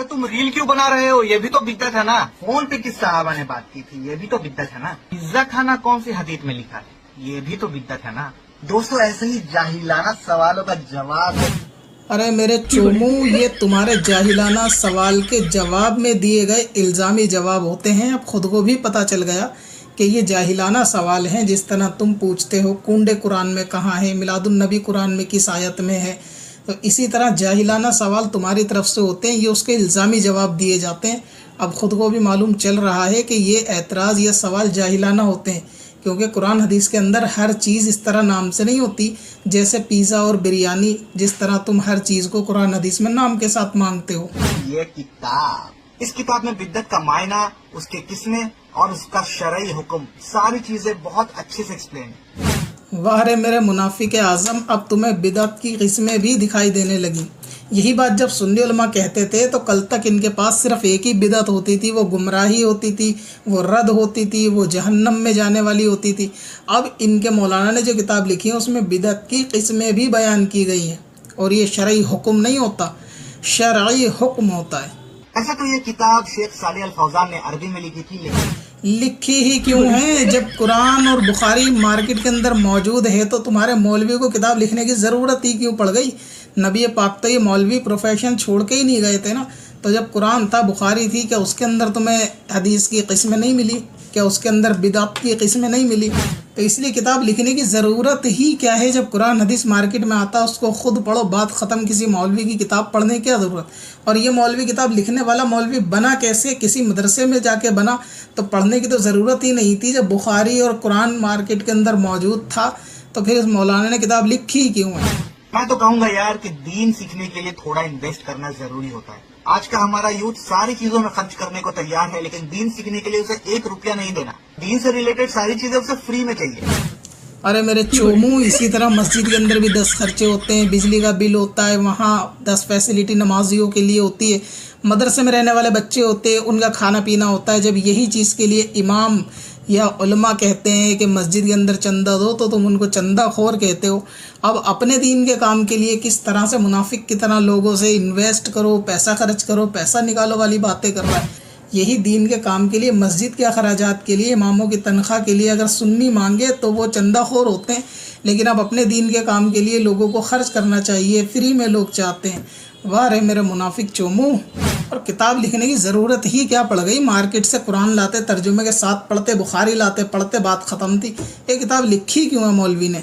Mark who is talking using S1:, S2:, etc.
S1: तुम रील क्यों बना रहे हो? ये भी तो बिद्दत है ना। फोन पे किस सहाबा ने बात की थी, ये भी तो बिद्दत है ना। पिज्जा खाना कौन सी हदीस में लिखा है, ये भी तो बिद्दत है ना। दोस्तों, ऐसे ही जाहिलाना सवालों का जवाब है।
S2: अरे मेरे चोमू, ये तुम्हारे जाहिलाना सवाल के जवाब में दिए गए इल्ज़ामी जवाब होते हैं। अब खुद को भी पता चल गया कि ये जाहिलाना सवाल हैं। जिस तरह तुम पूछते हो कुंडे कुरान में कहाँ है, मिलादुन नबी कुरान में किस आयत में है, तो इसी तरह जाहिलाना सवाल तुम्हारी तरफ से होते हैं, ये उसके इल्ज़ामी जवाब दिए जाते हैं। अब खुद को भी मालूम चल रहा है कि ये एतराज़ या सवाल जाहिलाना होते हैं, क्योंकि कुरान हदीस के अंदर हर चीज़ इस तरह नाम से नहीं होती। जैसे पिज़्ज़ा और बिरयानी, जिस तरह तुम हर चीज़ को कुरान हदीस में नाम के साथ मांगते हो।
S1: ये किताब, इस किताब में बिद्दत का मायना, उसके किस्में और उसका शरई हुक्म, सारी चीजें बहुत अच्छे से एक्सप्लेन है।
S2: वाह रे मेरे मुनाफिक आज़म, अब तुम्हें बिदअत की किस्में भी दिखाई देने लगी। यही बात जब सुन्नी उलमा कहते थे तो कल तक इनके पास सिर्फ एक ही बिदअत होती थी, वो गुमराही होती थी, वो रद्द होती थी, वो जहन्नम में जाने वाली होती थी। अब इनके मौलाना ने जो किताब लिखी है उसमें बिदअत की किस्में भी बयान की गई हैं, और ये शरई हुक्म नहीं होता, शरई हुक्म होता है।
S1: ऐसा तो ये किताब शेख सालेह अल फौजान ने अरबी में लिखी थी, लेकिन
S2: लिखी ही क्यों है? जब कुरान और बुखारी मार्केट के अंदर मौजूद है तो तुम्हारे मौलवी को किताब लिखने की ज़रूरत ही क्यों पड़ गई? नबी पाक तो ये मौलवी प्रोफेशन छोड़ के ही नहीं गए थे ना। तो जब कुरान था, बुखारी थी, क्या उसके अंदर तुम्हें हदीस की किस्में नहीं मिली? क्या उसके अंदर बिदअत की किस्में नहीं मिली? तो इसलिए किताब लिखने की ज़रूरत ही क्या है? जब कुरान हदीस मार्केट में आता उसको खुद पढ़ो, बात ख़त्म। किसी मौलवी की किताब पढ़ने की क्या ज़रूरत? और ये मौलवी किताब लिखने वाला मौलवी बना कैसे? किसी मदरसे में जाके बना, तो पढ़ने की तो ज़रूरत ही नहीं थी। जब बुखारी और कुरान मार्केट के अंदर मौजूद था तो फिर इस मौलाना ने किताब लिखी ही क्यों है?
S1: मैं तो कहूँगा यार कि दीन सीखने के लिए थोड़ा इन्वेस्ट करना जरूरी होता है। आज का हमारा यूथ सारी चीजों में खर्च करने को तैयार है, लेकिन दीन सीखने के लिए उसे 1 रुपया नहीं देना। दीन से रिलेटेड सारी चीजें उसे फ्री में चाहिए।
S2: अरे मेरे चोमू, इसी तरह मस्जिद के अंदर भी 10 खर्चे होते हैं, बिजली का बिल होता है, वहाँ 10 फैसिलिटी नमाजियों के लिए होती है, मदरसे में रहने वाले बच्चे होते हैं, उनका खाना पीना होता है। जब यही चीज़ के लिए इमाम या उलमा कहते हैं कि मस्जिद के अंदर चंदा दो, तो तुम उनको चंदा खोर कहते हो। अब अपने दीन के काम के लिए किस तरह से मुनाफिक की तरह लोगों से इन्वेस्ट करो, पैसा खर्च करो, पैसा निकालो वाली बातें कर रहा है। यही दीन के काम के लिए, मस्जिद के अखराजात के लिए, इमामों की तनख्वाह के लिए अगर सुन्नी मांगे तो वो चंदाखोर होते हैं। लेकिन अब अपने दीन के काम के लिए लोगों को खर्च करना चाहिए, फ्री में लोग चाहते हैं। वाह रे मेरे मुनाफिक चोमू, और किताब लिखने की ज़रूरत ही क्या पड़ गई? मार्केट से कुरान लाते, तर्जुमे के साथ पढ़ते, बुखारी लाते, पढ़ते, बात ख़त्म थी। ये किताब लिखी क्यों है मौलवी ने?